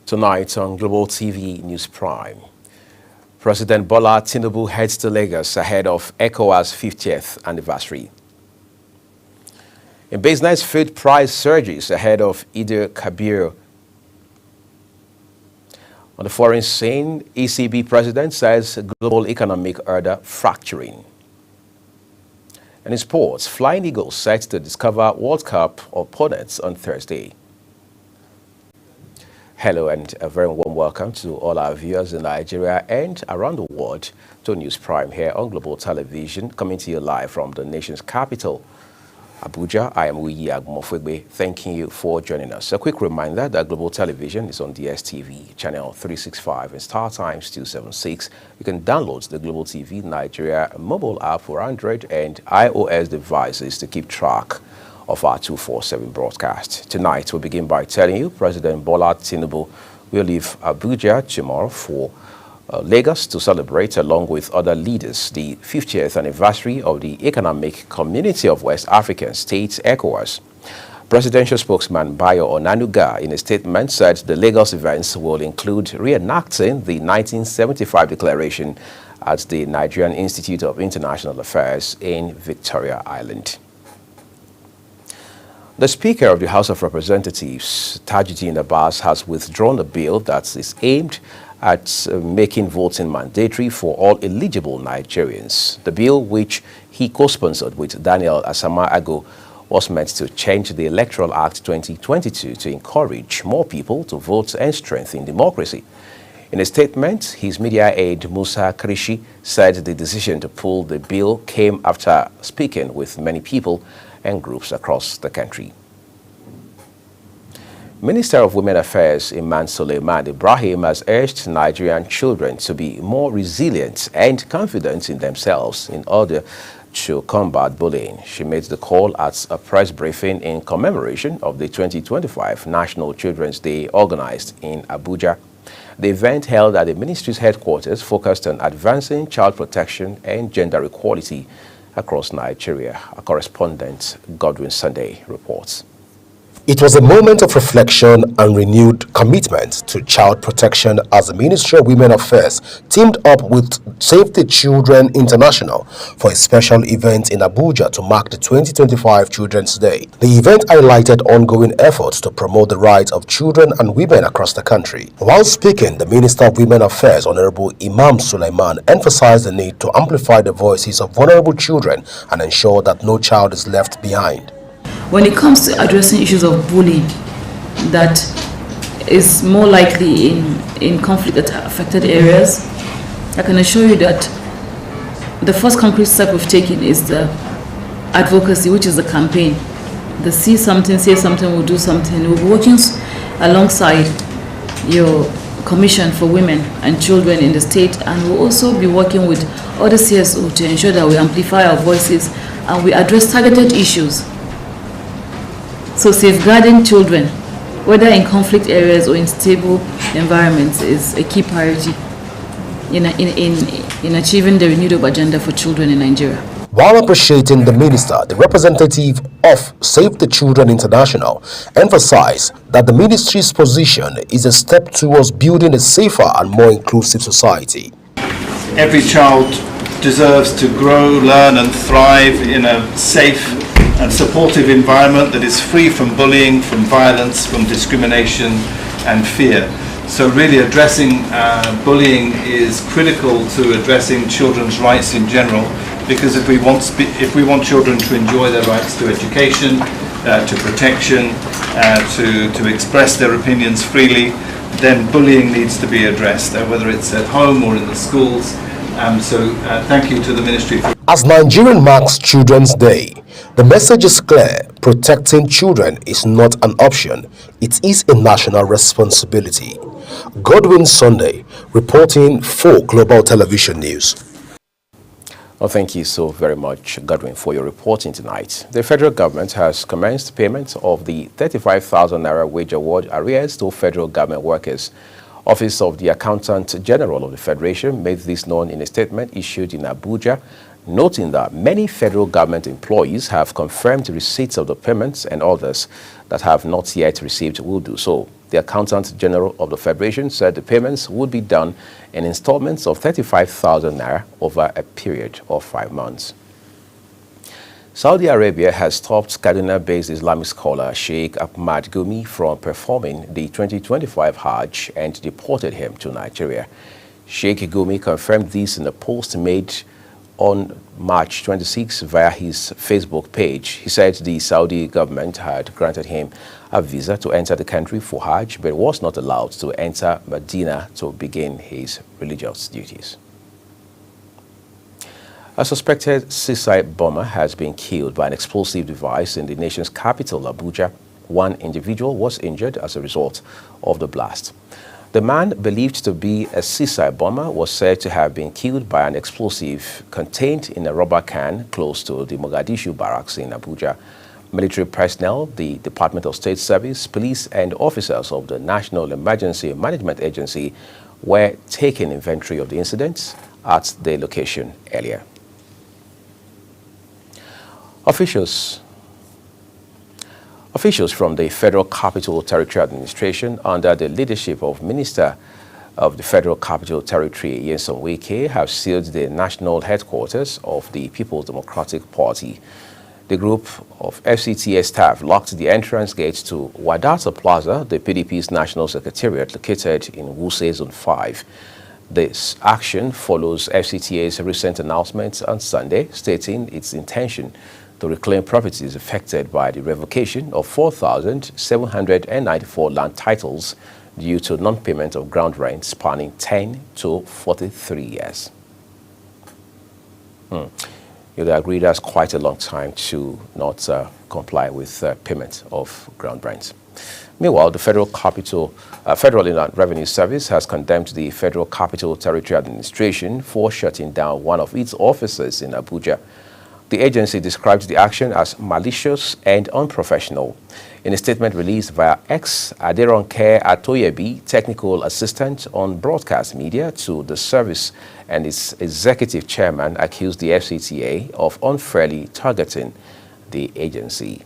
Tonight on Global TV News Prime, President Bola Tinubu heads to Lagos ahead of ECOWAS 50th anniversary. In business, food price surges ahead of Eid Kabir. On the foreign scene, ECB president says global economic order fracturing. And in sports, Flying Eagles set to discover World Cup opponents on Thursday. Hello and a very warm welcome to all our viewers in Nigeria and around the world to News Prime here on Global Television, coming to you live from the nation's capital, Abuja. I am Uyi Agumofegbe, thanking you for joining us. A quick reminder that Global Television is on DSTV, channel 365 and Star Times 276. You can download the Global TV Nigeria mobile app for Android and iOS devices to keep track of our 247 broadcast. Tonight, we'll begin by telling you President Bola Tinubu will leave Abuja tomorrow for Lagos to celebrate, along with other leaders, the 50th anniversary of the Economic Community of West African States, ECOWAS. Presidential spokesman Bayo Onanuga, in a statement, said the Lagos events will include reenacting the 1975 declaration at the Nigerian Institute of International Affairs in Victoria Island. The Speaker of the House of Representatives, Tajuddin Abbas, has withdrawn a bill that is aimed at making voting mandatory for all eligible Nigerians. The bill, which he co-sponsored with Daniel Asama Ago, was meant to change the Electoral Act 2022 to encourage more people to vote and strengthen democracy. In a statement, his media aide Musa Krishi said the decision to pull the bill came after speaking with many people and groups across the country. Minister of Women Affairs Iman Suleiman Ibrahim has urged Nigerian children to be more resilient and confident in themselves in order to combat bullying. She made the call at a press briefing in commemoration of the 2025 National Children's Day organized in Abuja. The event held at the ministry's headquarters focused on advancing child protection and gender equality across Nigeria. Our correspondent Godwin Sunday reports. It was a moment of reflection and renewed commitment to child protection as the Ministry of Women Affairs teamed up with Save the Children International for a special event in Abuja to mark the 2025 Children's Day. The event highlighted ongoing efforts to promote the rights of children and women across the country. While speaking, the Minister of Women Affairs, Honorable Imam Suleiman, emphasized the need to amplify the voices of vulnerable children and ensure that no child is left behind. When it comes to addressing issues of bullying that is more likely in conflict affected areas, I can assure you that the first concrete step we've taken is the advocacy, which is the campaign. The see something, say something, we'll do something. We'll be working alongside your Commission for Women and Children in the state, and we'll also be working with other CSO to ensure that we amplify our voices and we address targeted issues. So safeguarding children, whether in conflict areas or in stable environments, is a key priority in achieving the renewed agenda for children in Nigeria. While appreciating the minister, the representative of Save the Children International emphasized that the ministry's position is a step towards building a safer and more inclusive society. Every child deserves to grow, learn and thrive in a safe and supportive environment that is free from bullying, from violence, from discrimination and fear. So really addressing bullying is critical to addressing children's rights in general, because if we want children to enjoy their rights to education, to protection, to express their opinions freely, then bullying needs to be addressed, whether it's at home or in the schools. So thank you to the Ministry. As Nigerian marks Children's Day, the message is clear: protecting children is not an option, it is a national responsibility. Godwin Sunday, reporting for Global Television News. Well, thank you so very much, Godwin, for your reporting tonight. The federal government has commenced payment of the 35,000 Naira wage award arrears to federal government workers. Office of the Accountant General of the Federation made this known in a statement issued in Abuja, noting that many federal government employees have confirmed receipts of the payments and others that have not yet received will do so. The The Accountant General of the Federation said the payments would be done in installments of 35,000 naira over a period of 5 months. Saudi Arabia has stopped Kaduna-based Islamic scholar Sheikh Ahmad Gumi from performing the 2025 Hajj and deported him to Nigeria. Sheikh Gumi confirmed this in a post made on March 26 via his Facebook page. He said the Saudi government had granted him a visa to enter the country for Hajj, but was not allowed to enter Medina to begin his religious duties. A suspected suicide bomber has been killed by an explosive device in the nation's capital, Abuja. One individual was injured as a result of the blast. The man, believed to be a suicide bomber, was said to have been killed by an explosive contained in a rubber can close to the Mogadishu barracks in Abuja. Military personnel, the Department of State Service, police and officers of the National Emergency Management Agency were taking inventory of the incident at the location earlier. Officials from the Federal Capital Territory Administration, under the leadership of Minister of the Federal Capital Territory, Nyesom Wike, have sealed the national headquarters of the People's Democratic Party. The group of FCTA staff locked the entrance gate to Wadata Plaza, the PDP's national secretariat located in Wuse Zone 5. This action follows FCTA's recent announcement on Sunday stating its intention to reclaim properties affected by the revocation of 4,794 land titles due to non-payment of ground rent spanning 10 to 43 years. You'd agree that's quite a long time to not comply with payment of ground rent. Meanwhile, the Federal Inland Revenue Service has condemned the Federal Capital Territory Administration for shutting down one of its offices in Abuja. The agency describes the action as malicious and unprofessional. In a statement released via X, Aderonke Atoyebi, technical assistant on broadcast media to the service and its executive chairman, accused the FCTA of unfairly targeting the agency.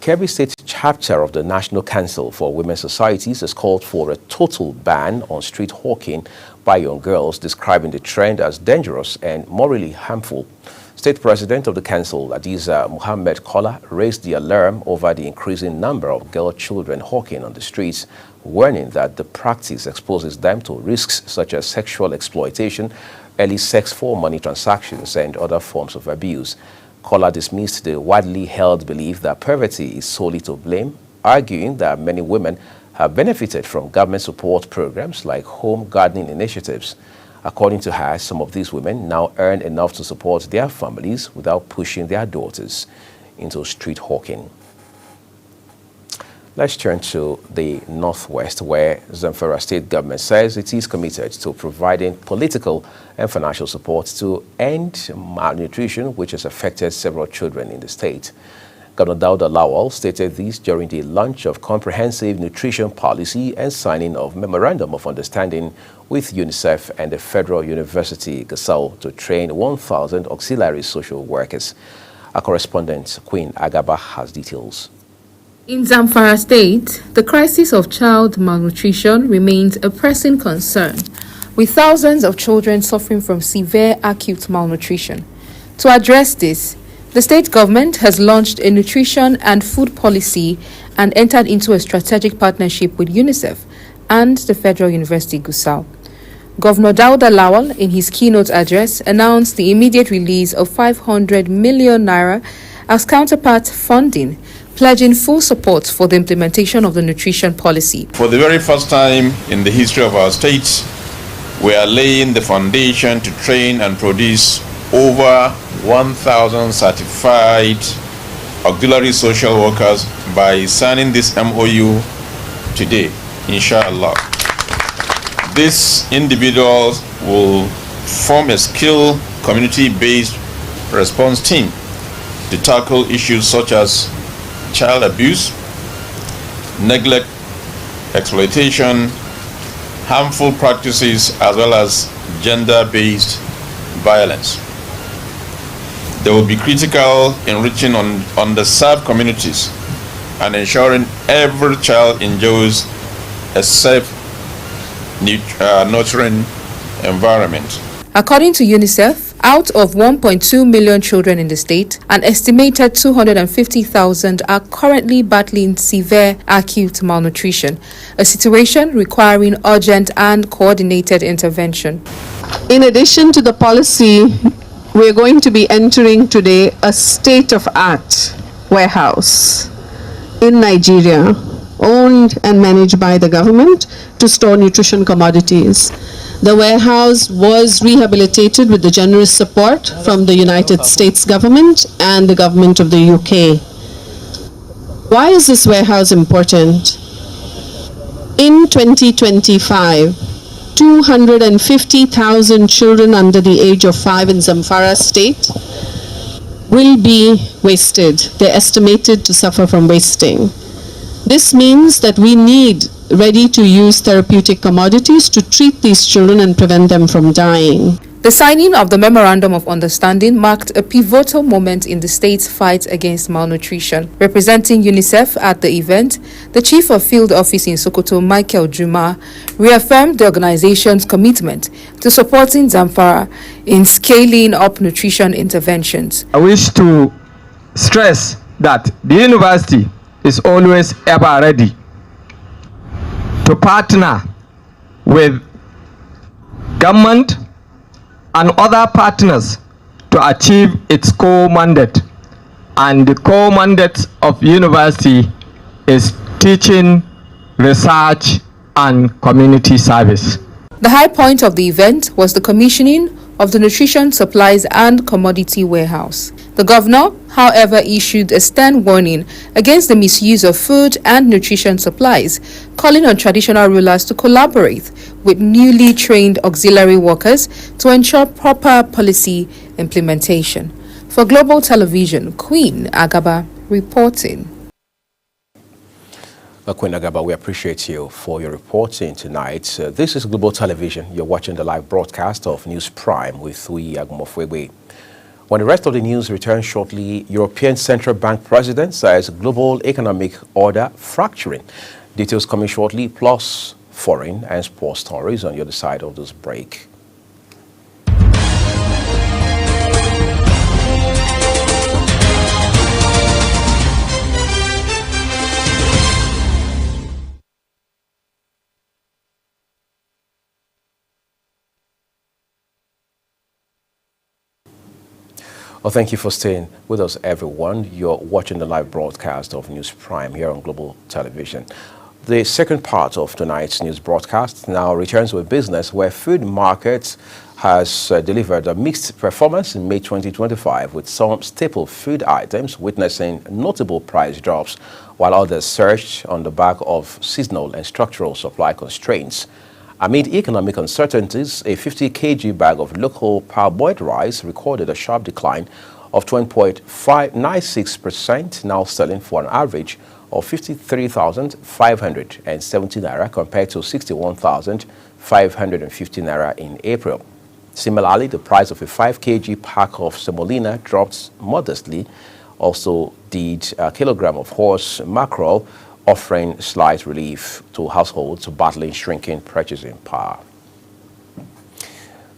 Kebbi State chapter of the National Council for Women's Societies has called for a total ban on street hawking by young girls, describing the trend as dangerous and morally harmful. State President of the Council, Adiza Muhammad Kola, raised the alarm over the increasing number of girl children hawking on the streets, warning that the practice exposes them to risks such as sexual exploitation, early sex for money transactions, and other forms of abuse. Kola dismissed the widely held belief that poverty is solely to blame, arguing that many women have benefited from government support programs like home gardening initiatives. According to her, some of these women now earn enough to support their families without pushing their daughters into street hawking. Let's turn to the Northwest, where Zamfara State government says it is committed to providing political and financial support to end malnutrition, which has affected several children in the state. Governor Dauda Lawal stated this during the launch of comprehensive nutrition policy and signing of memorandum of understanding with UNICEF and the Federal University Gusau to train 1,000 auxiliary social workers. Our correspondent, Queen Agaba, has details. In Zamfara State, the crisis of child malnutrition remains a pressing concern, with thousands of children suffering from severe acute malnutrition. To address this, the state government has launched a nutrition and food policy and entered into a strategic partnership with UNICEF and the Federal University Gusau. Governor Dauda Lawal, in his keynote address, announced the immediate release of 500 million naira as counterpart funding, pledging full support for the implementation of the nutrition policy. For the very first time in the history of our state, we are laying the foundation to train and produce over 1,000 certified auxiliary social workers by signing this MOU today, inshallah. These individuals will form a skilled community-based response team to tackle issues such as child abuse, neglect, exploitation, harmful practices, as well as gender-based violence. There will be critical enriching on underserved communities and ensuring every child enjoys a safe, nurturing environment. According to UNICEF, out of 1.2 million children in the state, an estimated 250,000 are currently battling severe acute malnutrition, a situation requiring urgent and coordinated intervention. In addition to the policy, we're going to be entering today a state-of-art warehouse in Nigeria, owned and managed by the government to store nutrition commodities. The warehouse was rehabilitated with the generous support from the United States government and the government of the UK. Why is this warehouse important? In 2025, 250,000 children under the age of 5 in Zamfara state will be wasted. They're estimated to suffer from wasting. This means that we need ready-to-use therapeutic commodities to treat these children and prevent them from dying. The signing of the Memorandum of Understanding marked a pivotal moment in the state's fight against malnutrition. Representing UNICEF at the event, the Chief of Field Office in Sokoto, Michael Juma, reaffirmed the organization's commitment to supporting Zamfara in scaling up nutrition interventions. I wish to stress that the university is always ever ready to partner with government and other partners to achieve its core mandate. And the core mandate of university is teaching, research, and community service. The high point of the event was the commissioning of the Nutrition Supplies and Commodity Warehouse. The governor, however, issued a stern warning against the misuse of food and nutrition supplies, calling on traditional rulers to collaborate with newly trained auxiliary workers to ensure proper policy implementation. For Global Television, Queen Agaba reporting. Queen Agaba, we appreciate you for your reporting tonight. This is Global Television. You're watching the live broadcast of News Prime with Hui Agumofwebe. When the rest of the news returns shortly, European Central Bank President says global economic order fracturing. Details coming shortly, plus foreign and sports stories on the other side of this break. Well, thank you for staying with us, everyone. You're watching the live broadcast of News Prime here on Global Television. The second part of tonight's news broadcast now returns with business, where food markets has delivered a mixed performance in May 2025, with some staple food items witnessing notable price drops, while others surged on the back of seasonal and structural supply constraints. Amid economic uncertainties, a 50 kg bag of local parboiled rice recorded a sharp decline of 20.96%, now selling for an average of 53,570 naira compared to 61,550 naira in April. Similarly, the price of a 5 kg pack of semolina dropped modestly. Also did a kilogram of horse mackerel, offering slight relief to households battling shrinking purchasing power.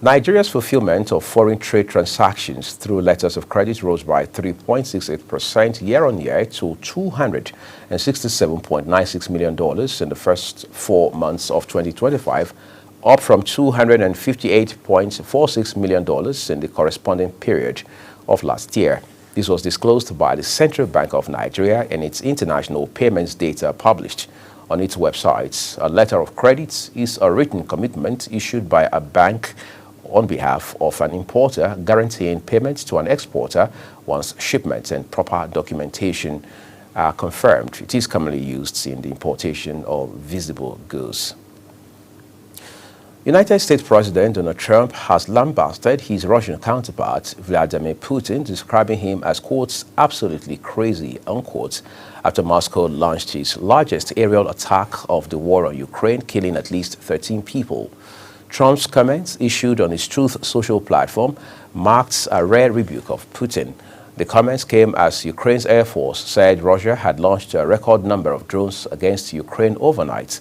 Nigeria's fulfillment of foreign trade transactions through letters of credit rose by 3.68% year-on-year to $267.96 million in the first 4 months of 2025, up from $258.46 million in the corresponding period of last year. This was disclosed by the Central Bank of Nigeria in its international payments data published on its website. A letter of credit is a written commitment issued by a bank on behalf of an importer guaranteeing payments to an exporter once shipments and proper documentation are confirmed. It is commonly used in the importation of visible goods. United States President Donald Trump has lambasted his Russian counterpart, Vladimir Putin, describing him as, quote, absolutely crazy, unquote, after Moscow launched its largest aerial attack of the war on Ukraine, killing at least 13 people. Trump's comments, issued on his Truth Social platform, marked a rare rebuke of Putin. The comments came as Ukraine's Air Force said Russia had launched a record number of drones against Ukraine overnight.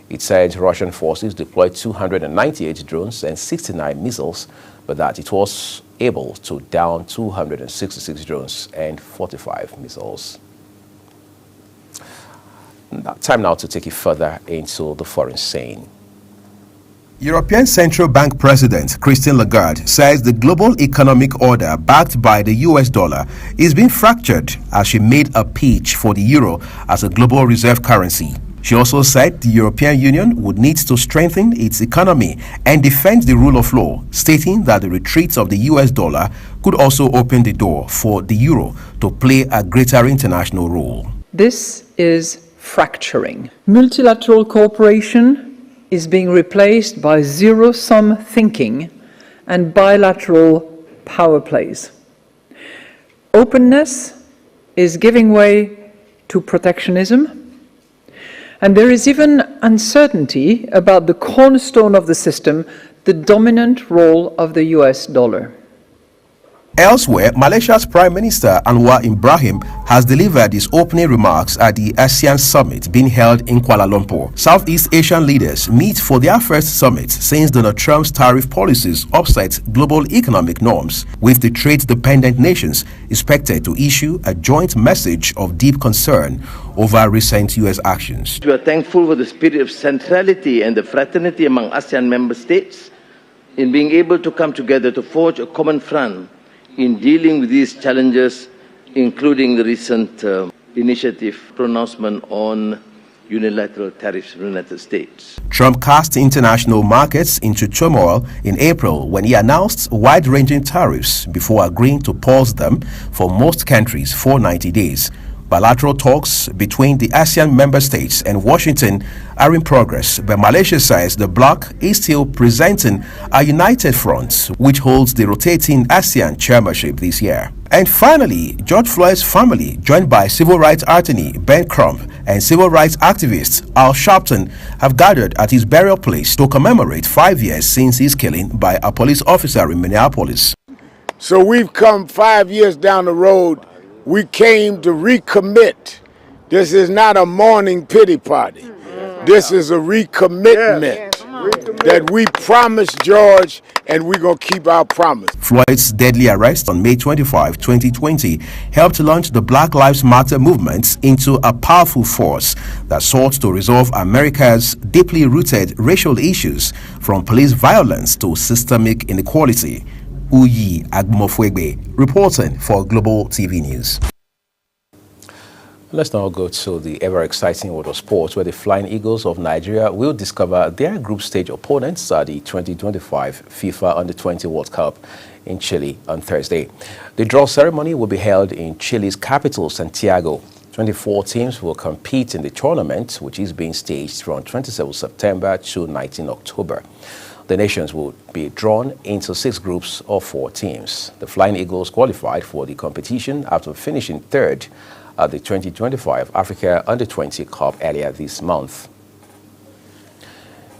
It said Russian forces deployed 298 drones and 69 missiles, but that it was able to down 266 drones and 45 missiles. Time now to take it further into the foreign scene. European Central Bank President Christine Lagarde says the global economic order backed by the US dollar is being fractured as she made a pitch for the euro as a global reserve currency. She also said the European Union would need to strengthen its economy and defend the rule of law, stating that the retreat of the US dollar could also open the door for the euro to play a greater international role. This is fracturing. Multilateral cooperation is being replaced by zero-sum thinking and bilateral power plays. Openness is giving way to protectionism, and there is even uncertainty about the cornerstone of the system, the dominant role of the US dollar. Elsewhere, Malaysia's Prime Minister Anwar Ibrahim has delivered his opening remarks at the ASEAN Summit being held in Kuala Lumpur. Southeast Asian leaders meet for their first summit since Donald Trump's tariff policies upset global economic norms, with the trade-dependent nations expected to issue a joint message of deep concern over recent U.S. actions. We are thankful for the spirit of centrality and the fraternity among ASEAN member states in being able to come together to forge a common front in dealing with these challenges, including the recent initiative pronouncement on unilateral tariffs from the United States. Trump cast international markets into turmoil in April when he announced wide-ranging tariffs before agreeing to pause them for most countries for 90 days. Bilateral talks between the ASEAN member states and Washington are in progress, but Malaysia says the bloc is still presenting a united front, which holds the rotating ASEAN chairmanship this year. And finally, George Floyd's family, joined by civil rights attorney Ben Crump and civil rights activist Al Sharpton, have gathered at his burial place to commemorate 5 years since his killing by a police officer in Minneapolis. So we've come 5 years down the road. We came to recommit. This is not a mourning pity party. This is a recommitment that we promised George, and we're going to keep our promise. Floyd's deadly arrest on May 25, 2020 helped launch the Black Lives Matter movement into a powerful force that sought to resolve America's deeply rooted racial issues, from police violence to systemic inequality. Uyi Agmofwegbe, reporting for Global TV News. Let's now go to the ever-exciting world of sports, where the Flying Eagles of Nigeria will discover their group stage opponents at the 2025 FIFA Under-20 World Cup in Chile on Thursday. The draw ceremony will be held in Chile's capital, Santiago. 24 teams will compete in the tournament, which is being staged from 27 September to 19 October. The nations will be drawn into 6 groups of 4 teams. The Flying Eagles qualified for the competition after finishing third at the 2025 Africa Under-20 Cup earlier this month.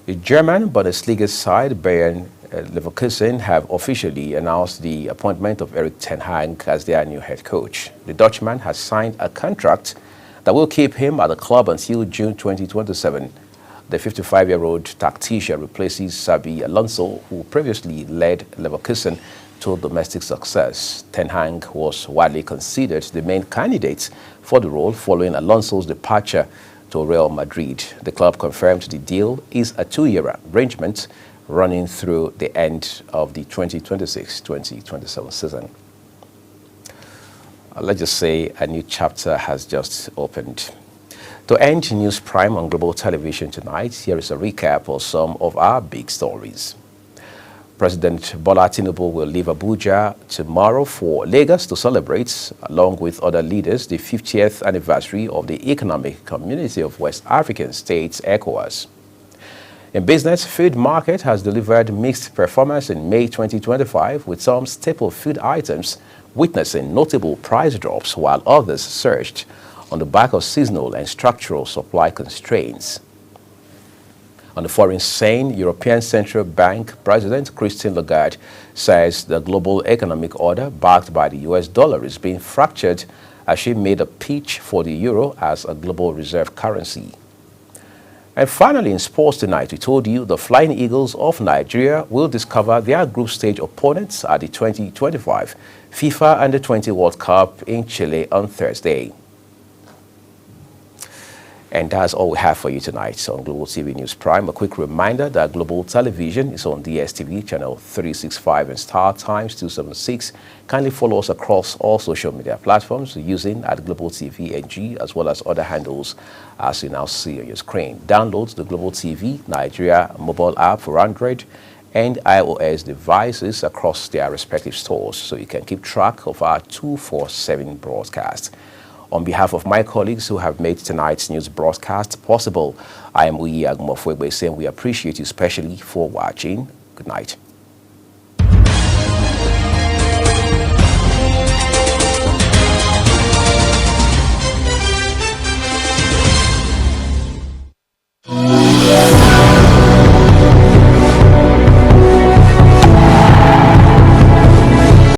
The German Bundesliga side Bayern Leverkusen have officially announced the appointment of Erik ten Hag as their new head coach. The Dutchman has signed a contract that will keep him at the club until June 2027. The 55-year-old tactician replaces Xabi Alonso, who previously led Leverkusen to domestic success. Ten Hag was widely considered the main candidate for the role following Alonso's departure to Real Madrid. The club confirmed the deal is a 2-year arrangement running through the end of the 2026-2027 season. Let's just say a new chapter has just opened. To end News Prime on Global Television tonight, here is a recap of some of our big stories. President Bola Tinubu will leave Abuja tomorrow for Lagos to celebrate, along with other leaders, the 50th anniversary of the Economic Community of West African States, ECOWAS. In business, Food Market has delivered mixed performance in May 2025, with some staple food items witnessing notable price drops, while others surged on the back of seasonal and structural supply constraints. On the foreign scene, European Central Bank President Christine Lagarde says the global economic order backed by the US dollar is being fractured as she made a pitch for the euro as a global reserve currency. And finally, in sports tonight, we told you the Flying Eagles of Nigeria will discover their group stage opponents at the 2025 FIFA Under-20 World Cup in Chile on Thursday. And that's all we have for you tonight on Global TV News Prime. A quick reminder that Global Television is on DSTV channel 365 and Star Times 276. Kindly follow us across all social media platforms using @Global TV NG, as well as other handles as you now see on your screen. Download the Global TV Nigeria mobile app for Android and iOS devices across their respective stores so you can keep track of our 247 broadcasts. On behalf of my colleagues who have made tonight's news broadcast possible, I am Uyi Agumofwegbe saying we appreciate you especially for watching. Good night.